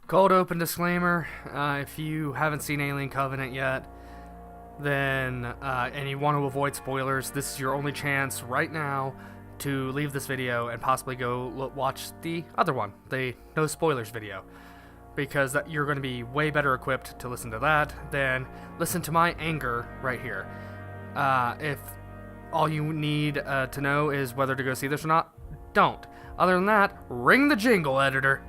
Cold open disclaimer, if you haven't seen Alien Covenant yet, then, and you want to avoid spoilers, this is your only chance right now to leave this video and possibly go watch the other one, the no spoilers video, because you're going to be way better equipped to listen to that than listen to my anger right here. If all you need to know is whether to go see this or not, don't. Other than that, ring the jingle, editor.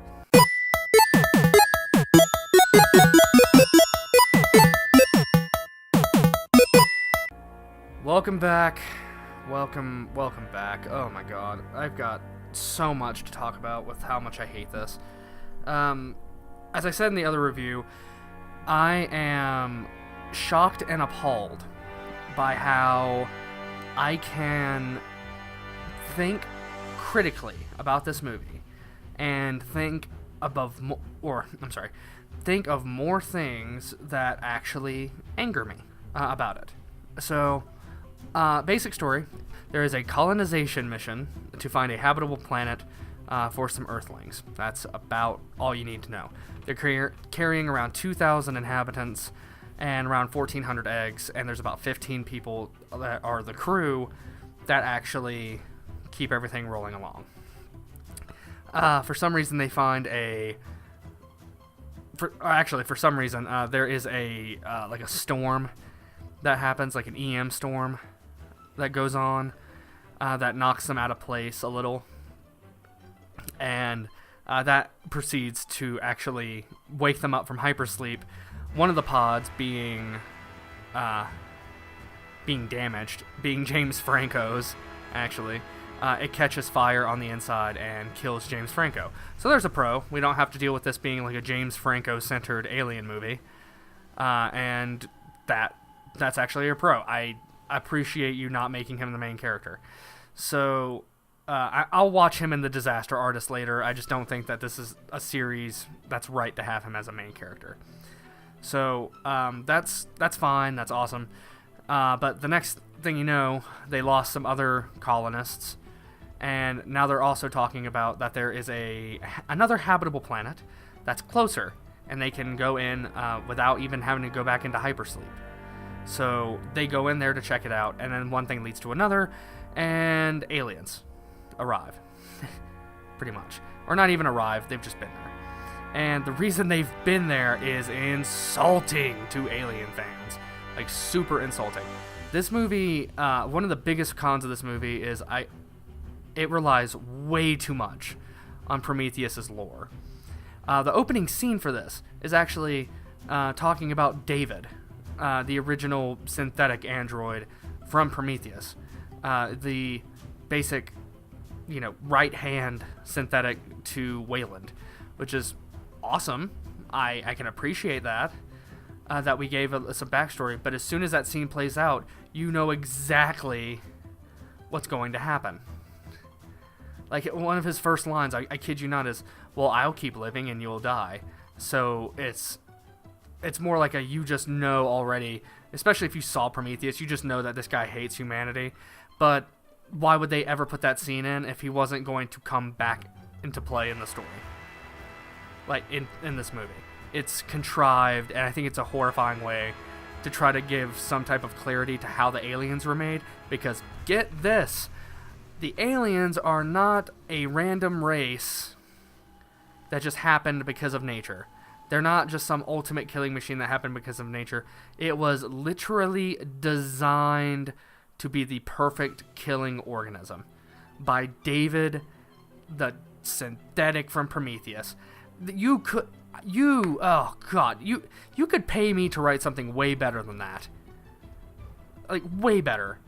Welcome back. Welcome back. Oh my god. I've got so much to talk about with how much I hate this. As I said in the other review, I am shocked and appalled by how I can think critically about this movie and think of more things that actually anger me about it. So, basic story, there is a colonization mission to find a habitable planet for some Earthlings. That's about all you need to know. They're carrying around 2,000 inhabitants and around 1,400 eggs, and there's about 15 people that are the crew that actually keep everything rolling along. For some reason, they find there is a like a storm that happens, like an EM storm that goes on that knocks them out of place a little, and that proceeds to actually wake them up from hypersleep. One of the pods being damaged, being James Franco's, actually. It catches fire on the inside and kills James Franco. So there's a pro. We don't have to deal with this being like a James Franco-centered alien movie. And that's actually a pro. I appreciate you not making him the main character. So I'll watch him in The Disaster Artist later. I just don't think that this is a series that's right to have him as a main character. So that's fine. That's awesome. But the next thing you know, they lost some other colonists. And now they're also talking about that there is another habitable planet that's closer, and they can go in without even having to go back into hypersleep. So they go in there to check it out, and then one thing leads to another, and aliens arrive. Pretty much. Or not even arrive, they've just been there. And the reason they've been there is insulting to alien fans. Like, super insulting. This movie, one of the biggest cons of this movie is it relies way too much on Prometheus's lore. The opening scene for this is actually talking about David, the original synthetic android from Prometheus, the basic, right-hand synthetic to Wayland, which is awesome. I can appreciate that we gave some backstory, but as soon as that scene plays out, you know exactly what's going to happen. Like, one of his first lines, I kid you not, is, well, I'll keep living and you'll die. So it's more like you just know already, especially if you saw Prometheus, you just know that this guy hates humanity. But why would they ever put that scene in if he wasn't going to come back into play in the story? Like, in this movie. It's contrived, and I think it's a horrifying way to try to give some type of clarity to how the aliens were made, because, get this, the aliens are not a random race that just happened because of nature. They're not just some ultimate killing machine that happened because of nature. It was literally designed to be the perfect killing organism by David, the synthetic from Prometheus. You could pay me to write something way better than that. Like, way better.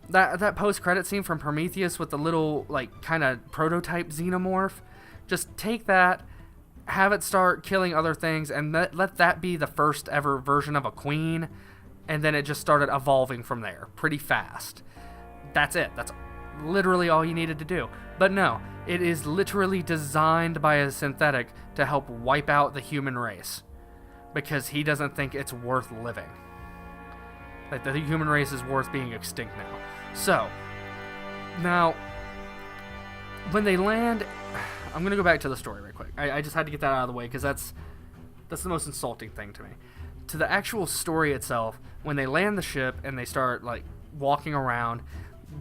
That post-credit scene from Prometheus with the little, like, kind of prototype xenomorph, just take that, have it start killing other things, and let that be the first ever version of a queen, and then it just started evolving from there pretty fast. That's it. That's literally all you needed to do. But no, it is literally designed by a synthetic to help wipe out the human race, because he doesn't think it's worth living. Like, the human race is worth being extinct now. So, now, when they land, I'm going to go back to the story right quick. I just had to get that out of the way because that's the most insulting thing to me. To the actual story itself, when they land the ship and they start, like, walking around,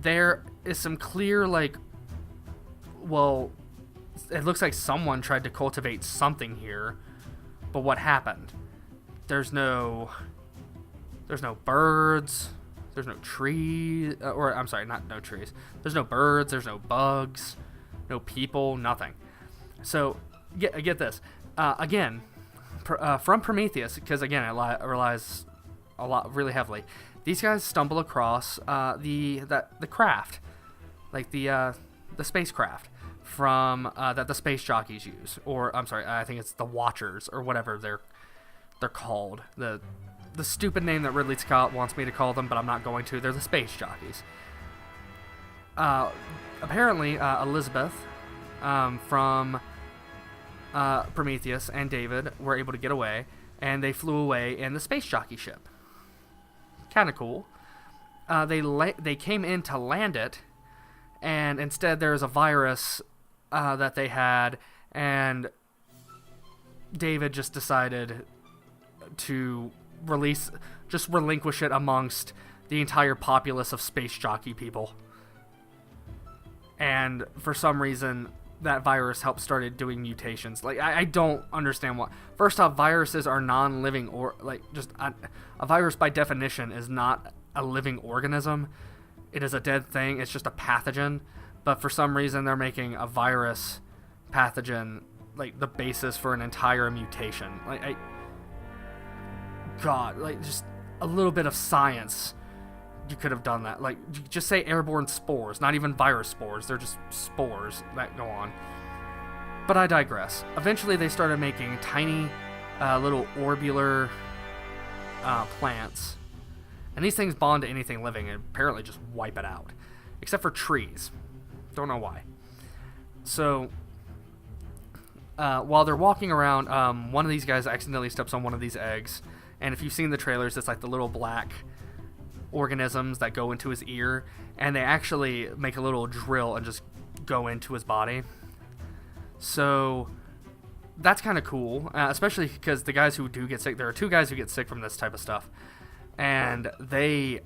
there is some clear, like, well, it looks like someone tried to cultivate something here, but what happened? There's no birds, there's no trees, or I'm sorry, not no trees. There's no birds, there's no bugs, no people, nothing. So, get this. Again, from Prometheus, because again, it relies a lot, really heavily. These guys stumble across the craft, like the spacecraft from that the space jockeys use, or I'm sorry, I think it's the Watchers or whatever they're called. The stupid name that Ridley Scott wants me to call them, but I'm not going to. They're the space jockeys. Apparently, Elizabeth from Prometheus and David were able to get away, and they flew away in the space jockey ship. Kind of cool. They came in to land it, and instead there's a virus that they had, and David just decided to relinquish it amongst the entire populace of space jockey people. And for some reason, that virus started doing mutations. Like, I don't understand what. First off, viruses are non-living, or like, just a virus by definition is not a living organism. It is a dead thing. It's just a pathogen. But for some reason, they're making a virus pathogen like the basis for an entire mutation. Like, God, like, just a little bit of science. You could have done that. Like, just say airborne spores, not even virus spores. They're just spores that go on. But I digress. Eventually, they started making tiny, little orbular plants. And these things bond to anything living and apparently just wipe it out. Except for trees. Don't know why. So, while they're walking around, one of these guys accidentally steps on one of these eggs. And if you've seen the trailers, it's like the little black organisms that go into his ear, and they actually make a little drill and just go into his body. So that's kind of cool, especially because the guys who do get sick, there are two guys who get sick from this type of stuff, and they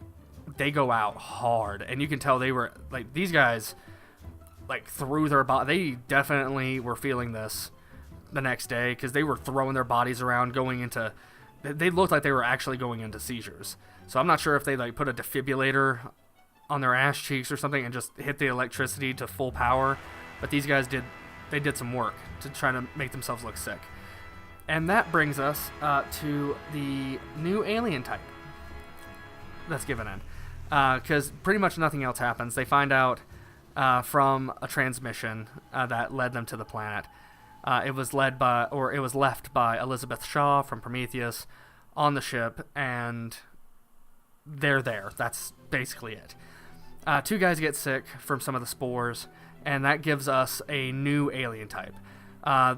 go out hard, and you can tell they were like, these guys, like, threw their body. They definitely were feeling this the next day because they were throwing their bodies around, going into. They looked like they were actually going into seizures. So I'm not sure if they, like, put a defibrillator on their ass cheeks or something and just hit the electricity to full power. But these guys did some work to try to make themselves look sick. And that brings us to the new alien type that's given in. Because pretty much nothing else happens. They find out from a transmission that led them to the planet. It was left by Elizabeth Shaw from Prometheus on the ship, and they're there. That's basically it. Two guys get sick from some of the spores, and that gives us a new alien type,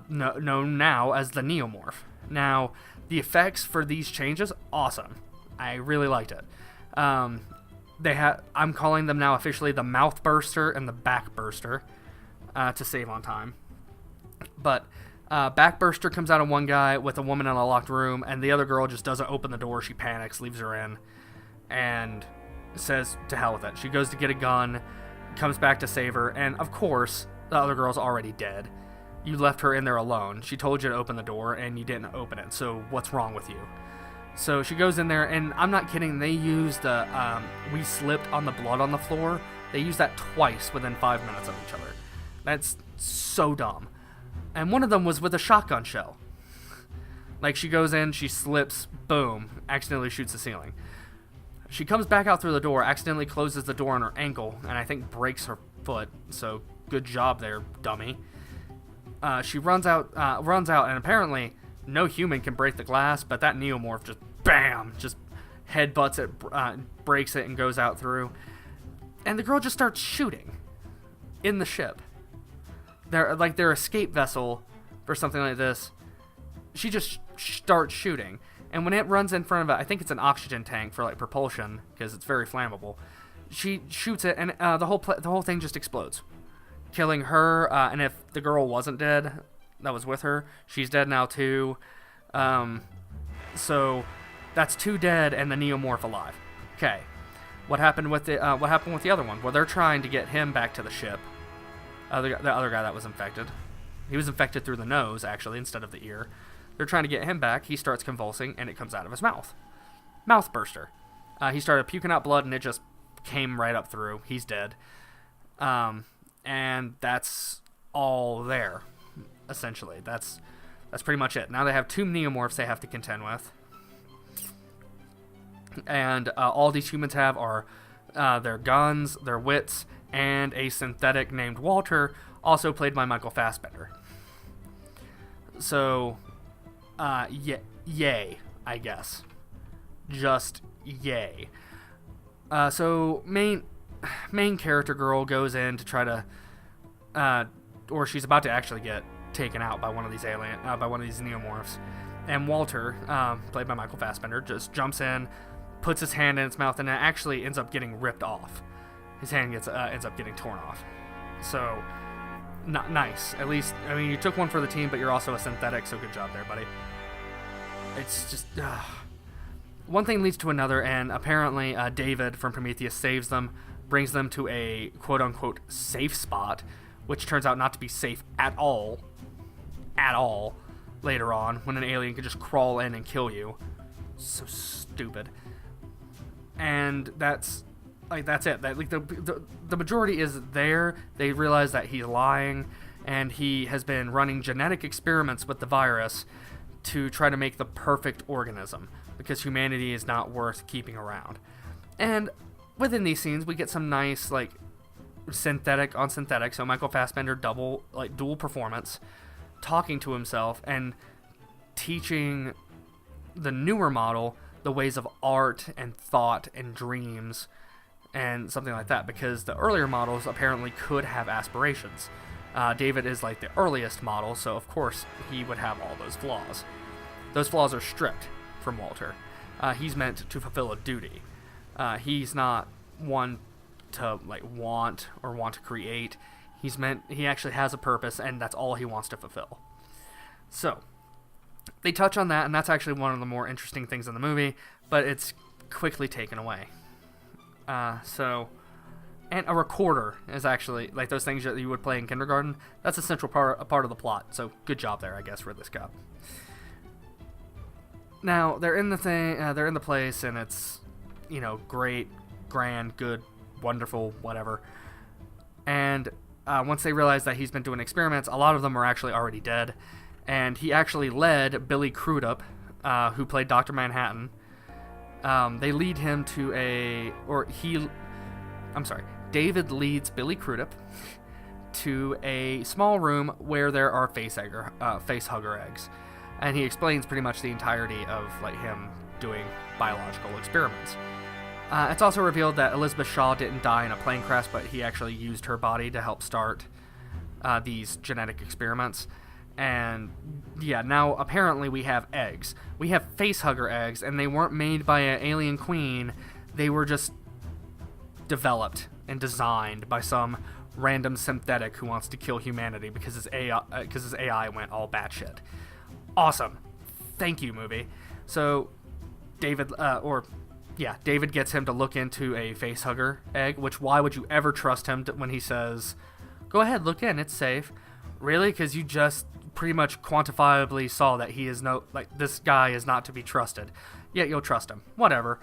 known now as the Neomorph. Now, the effects for these changes, awesome. I really liked it. I'm calling them now officially the Mouth Burster and the Back Burster, to save on time. But Backburster comes out of one guy with a woman in a locked room, and the other girl just doesn't open the door. She panics, leaves her in, and says to hell with it. She goes to get a gun, comes back to save her, and of course, the other girl's already dead. You left her in there alone. She told you to open the door, and you didn't open it, so what's wrong with you? So she goes in there, and I'm not kidding, they used the, we slipped on the blood on the floor. They used that twice within 5 minutes of each other. That's so dumb. And one of them was with a shotgun shell. Like, she goes in, she slips, boom, accidentally shoots the ceiling. She comes back out through the door, accidentally closes the door on her ankle, and I think breaks her foot. So, good job there, dummy. She runs out, and apparently no human can break the glass, but that Neomorph just, bam, just headbutts it, breaks it, and goes out through. And the girl just starts shooting in the ship. Their escape vessel for something like this, she just starts shooting. And when it runs in front of it, I think it's an oxygen tank for, like, propulsion, because it's very flammable. She shoots it, and the whole thing just explodes. killing her, and if the girl wasn't dead that was with her, she's dead now too. So that's 2 dead and the Neomorph alive. Okay, what happened with the other one? Well, they're trying to get him back to the ship. The other guy that was infected. He was infected through the nose, actually, instead of the ear. They're trying to get him back. He starts convulsing, and it comes out of his mouth. Mouth burster. He started puking out blood, and it just came right up through. He's dead. And that's all there, essentially. That's pretty much it. Now they have 2 Neomorphs they have to contend with. And all these humans have are their guns, their wits, and a synthetic named Walter, also played by Michael Fassbender. So, yay, I guess. Just yay. So, main character girl goes in to try to, or she's about to actually get taken out by one of these Neomorphs. And Walter, played by Michael Fassbender, just jumps in, puts his hand in its mouth, and it actually ends up getting ripped off. His hand ends up getting torn off. So, not nice. At least, I mean, you took one for the team, but you're also a synthetic, so good job there, buddy. It's just, one thing leads to another, and apparently David from Prometheus saves them, brings them to a quote-unquote safe spot, which turns out not to be safe at all, later on, when an alien could just crawl in and kill you. So stupid. And that's it. The majority is there. They realize that he's lying, and he has been running genetic experiments with the virus to try to make the perfect organism, because humanity is not worth keeping around. And within these scenes, we get some nice, like, synthetic on synthetic, so Michael Fassbender dual performance, talking to himself and teaching the newer model the ways of art and thought and dreams and something like that, because the earlier models apparently could have aspirations. David is like the earliest model, so of course he would have all those flaws. Those flaws are stripped from Walter. He's meant to fulfill a duty. He's not one to want to create. He actually has a purpose, and that's all he wants to fulfill. So they touch on that, and that's actually one of the more interesting things in the movie, but it's quickly taken away. And a recorder is actually, like those things that you would play in kindergarten, that's a central part of the plot, so good job there, I guess, Ridley Scott. Now, they're in the place, and it's, great, grand, good, wonderful, whatever. And once they realize that he's been doing experiments, a lot of them are actually already dead. And he actually led Billy Crudup, who played Dr. Manhattan. They lead him to David leads Billy Crudup to a small room where there are facehugger eggs. And he explains pretty much the entirety of him doing biological experiments. It's also revealed that Elizabeth Shaw didn't die in a plane crash, but he actually used her body to help start these genetic experiments. And yeah, now apparently we have eggs. We have facehugger eggs, and they weren't made by an alien queen. They were just developed and designed by some random synthetic who wants to kill humanity because his AI went all batshit. Awesome. Thank you, movie. So David gets him to look into a facehugger egg, which why would you ever trust him when he says, go ahead, look in, it's safe. Really? Because you just pretty much quantifiably saw that he is this guy is not to be trusted. Yet you'll trust him. Whatever.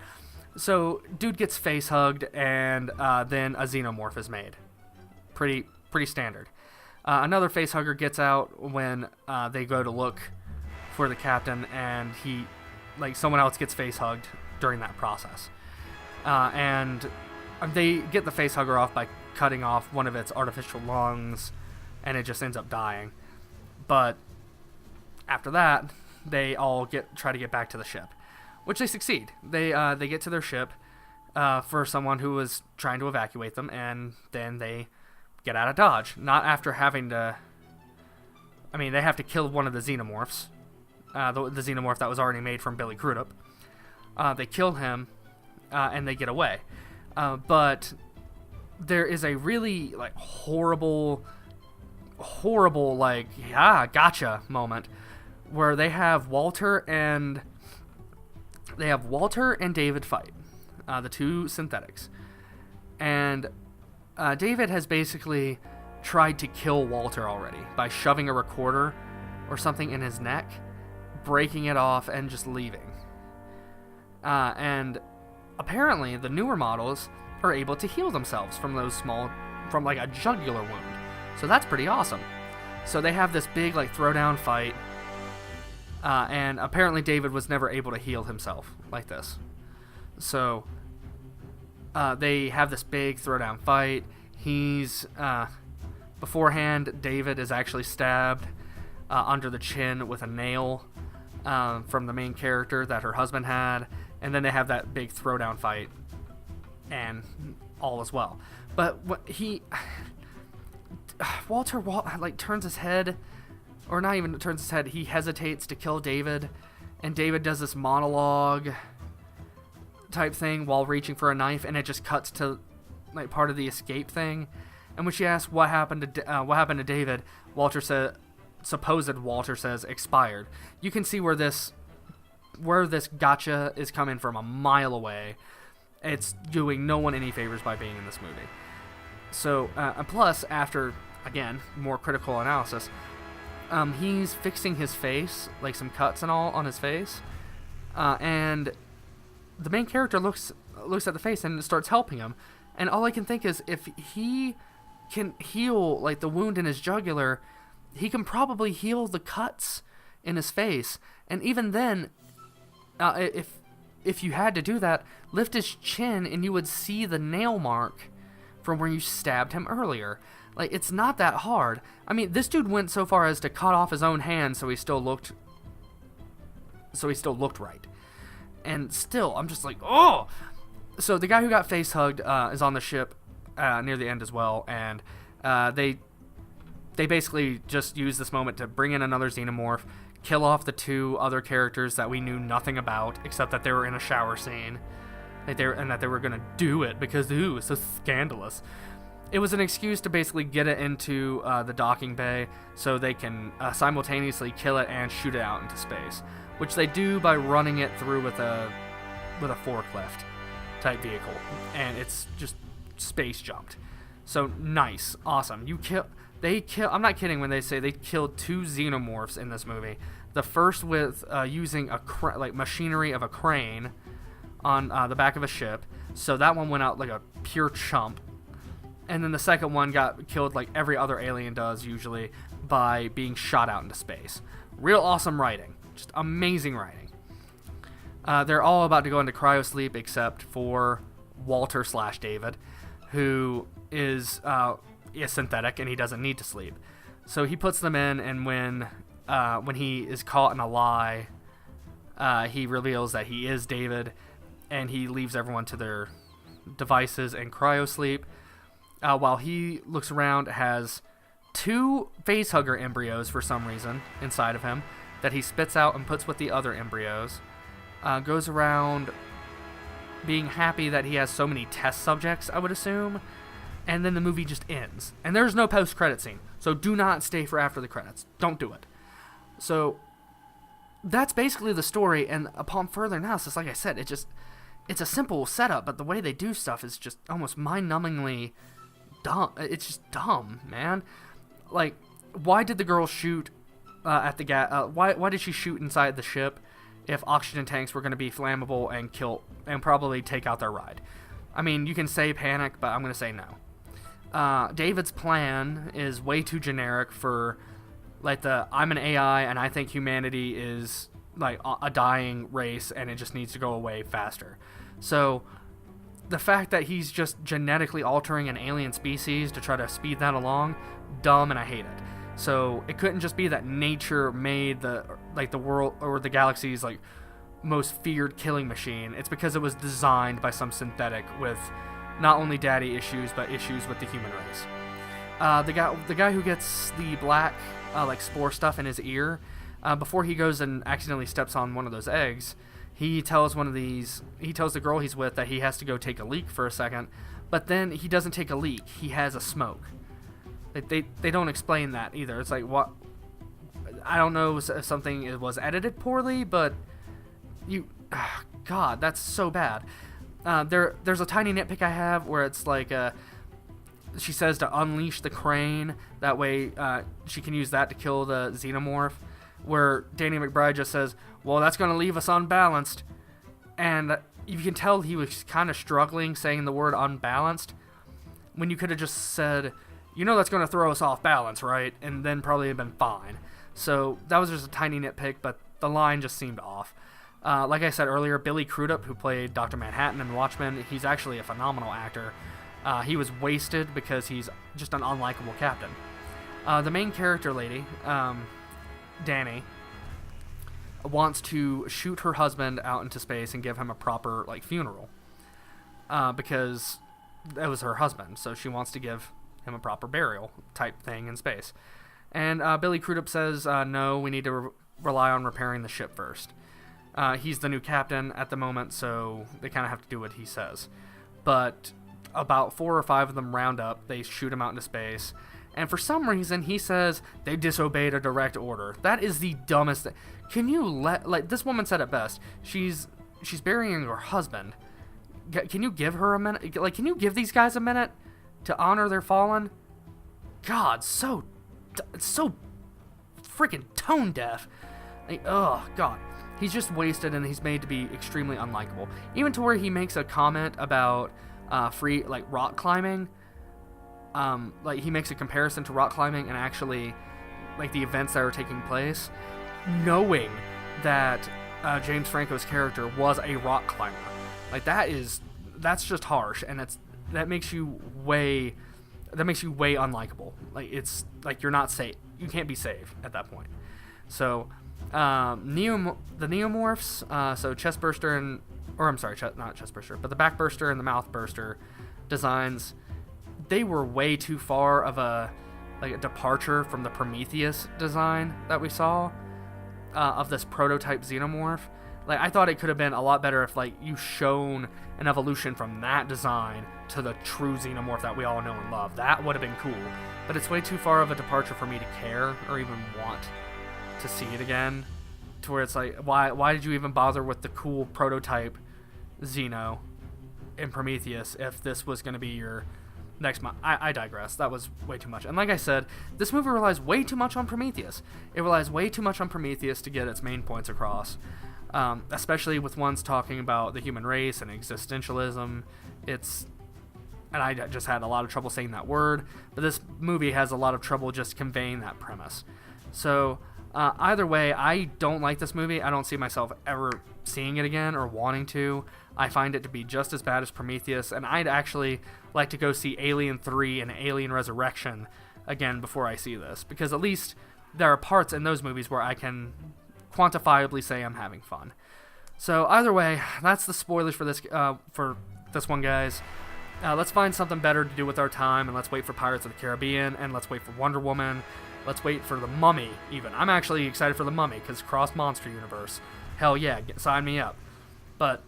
So, dude gets face hugged, and then a xenomorph is made. Pretty standard. Another face hugger gets out when they go to look for the captain, and someone else gets face hugged during that process. And they get the face hugger off by cutting off one of its artificial lungs, and it just ends up dying. But after that, they all try to get back to the ship, which they succeed. They get to their ship for someone who was trying to evacuate them, and then they get out of Dodge. Not after having to... they have to kill one of the xenomorphs, the xenomorph that was already made from Billy there is a really like horrible like, yeah, gotcha moment where they have Walter and David fight, the two synthetics, and David has basically tried to kill Walter already by shoving a recorder or something in his neck, breaking it off, and just leaving. And apparently the newer models are able to heal themselves from like a jugular wound. So that's pretty awesome. So they have this big like throwdown fight, and apparently David was never able to heal himself like this. So they have this big throwdown fight. Beforehand, David is actually stabbed under the chin with a nail from the main character that her husband had, and then they have that big throwdown fight, and all as well. But Walter like turns his head, or not even turns his head, he hesitates to kill David, and David does this monologue type thing while reaching for a knife, and it just cuts to like part of the escape thing. And when she asks what happened to David, supposed Walter says expired. You can see where this gotcha is coming from a mile away. It's doing no one any favors by being in this movie. So, plus, after, again, more critical analysis, he's fixing his face, like some cuts and all on his face, and the main character looks at the face and starts helping him. And all I can think is, if he can heal like the wound in his jugular, he can probably heal the cuts in his face. And even then, if you had to do that, lift his chin and you would see the nail mark from where you stabbed him earlier. Like, it's not that hard. I mean, this dude went so far as to cut off his own hand so he still looked right. And still, I'm just like, oh! So the guy who got face hugged is on the ship near the end as well, and they basically just use this moment to bring in another xenomorph, kill off the two other characters that we knew nothing about, except that they were in a shower scene, and that they were going to do it because, ooh, it's so scandalous. It was an excuse to basically get it into the docking bay so they can simultaneously kill it and shoot it out into space, which they do by running it through with a forklift type vehicle, and it's just space jumped. So nice, awesome. I'm not kidding when they say they killed two xenomorphs in this movie. The first with using machinery of a crane on the back of a ship, so that one went out like a pure chump. And then the second one got killed like every other alien does usually, by being shot out into space. Real awesome writing, just amazing writing. They're all about to go into cryosleep except for Walter/David, who is synthetic and he doesn't need to sleep. So he puts them in, and when he is caught in a lie, he reveals that he is David, and he leaves everyone to their devices and cryosleep. While he looks around, has two facehugger embryos for some reason inside of him that he spits out and puts with the other embryos. Goes around being happy that he has so many test subjects, I would assume, and then the movie just ends. And there's no post-credit scene, so do not stay for after the credits. Don't do it. So that's basically the story, and upon further analysis, like I said, it's a simple setup, but the way they do stuff is just almost mind-numbingly dumb. It's just dumb, man. Like, why did the girl shoot at the gas? Why did she shoot inside the ship if oxygen tanks were going to be flammable and kill and probably take out their ride? I mean, you can say panic, but I'm going to say no. David's plan is way too generic for like I'm an AI and I think humanity is like a dying race and it just needs to go away faster. So the fact that he's just genetically altering an alien species to try to speed that along, dumb, and I hate it. So it couldn't just be that nature made the world or the galaxy's like most feared killing machine. It's because it was designed by some synthetic with not only daddy issues but issues with the human race. The guy who gets the black spore stuff in his ear, before he goes and accidentally steps on one of those eggs, he tells the girl he's with that he has to go take a leak for a second, but then he doesn't take a leak. He has a smoke. They don't explain that either. It's like, what? I don't know if something was edited poorly, but God, that's so bad. There's a tiny nitpick I have where it's like, she says to unleash the crane. That way, she can use that to kill the xenomorph. Where Danny McBride just says, well, that's going to leave us unbalanced. And you can tell he was kind of struggling saying the word unbalanced, when you could have just said, that's going to throw us off balance, right? And then probably have been fine. So that was just a tiny nitpick, but the line just seemed off. Like I said earlier, Billy Crudup, who played Dr. Manhattan in Watchmen, he's actually a phenomenal actor. He was wasted because he's just an unlikable captain. The main character lady, Danny, wants to shoot her husband out into space and give him a proper funeral, because that was her husband, so she wants to give him a proper burial type thing in space. And Billy Crudup says, no, we need to rely on repairing the ship first. He's the new captain at the moment, so they kind of have to do what he says. But about 4 or 5 of them round up, they shoot him out into space, and for some reason he says they disobeyed a direct order. That is the dumbest thing. Can you this woman said it best. She's burying her husband. Can you give her a minute? Can you give these guys a minute to honor their fallen? God, so freaking tone deaf. Oh God, he's just wasted, and he's made to be extremely unlikable. Even to where he makes a comment about free rock climbing. He makes a comparison to rock climbing and actually the events that are taking place, knowing that James Franco's character was a rock climber. That's just harsh, and that makes you way unlikable. It's you're not safe. You can't be saved at that point. So the Neomorphs, so Chestburster and, or I'm sorry, not Chestburster, but the Backburster and the Mouthburster designs, they were way too far of a departure from the Prometheus design that we saw of this prototype xenomorph. I thought it could have been a lot better if you shown an evolution from that design to the true xenomorph that we all know and love. That would have been cool, but it's way too far of a departure for me to care or even want to see it again. To where it's why did you even bother with the cool prototype Xeno in Prometheus if this was going to be your next month? I digress. That was way too much. And like I said, this movie relies way too much on Prometheus. It relies way too much on Prometheus to get its main points across. Especially with ones talking about the human race and existentialism. And I just had a lot of trouble saying that word, but this movie has a lot of trouble just conveying that premise. So either way, I don't like this movie. I don't see myself ever seeing it again or wanting to. I find it to be just as bad as Prometheus, and I'd actually like to go see Alien 3 and Alien Resurrection again before I see this, because at least there are parts in those movies where I can quantifiably say I'm having fun. So either way, that's the spoilers for this one, guys. Let's find something better to do with our time, and let's wait for Pirates of the Caribbean, and let's wait for Wonder Woman. Let's wait for The Mummy, even. I'm actually excited for The Mummy, because cross-monster universe. Hell yeah, sign me up. But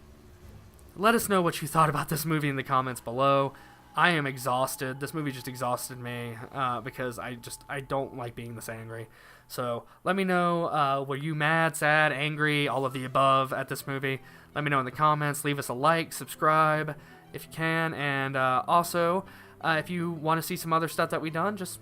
let us know what you thought about this movie in the comments below. I am exhausted. This movie just exhausted me, because I don't like being this angry. So let me know, were you mad, sad, angry, all of the above at this movie? Let me know in the comments. Leave us a like, subscribe if you can, and also, if you want to see some other stuff that we've done, just,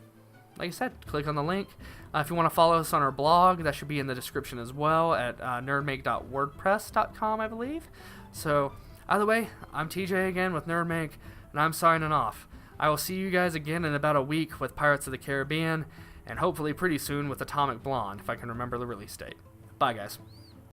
like I said, click on the link. If you want to follow us on our blog, that should be in the description as well at nerdmake.wordpress.com, I believe. So, either way, I'm TJ again with NerdMake, and I'm signing off. I will see you guys again in about a week with Pirates of the Caribbean, and hopefully pretty soon with Atomic Blonde, if I can remember the release date. Bye, guys.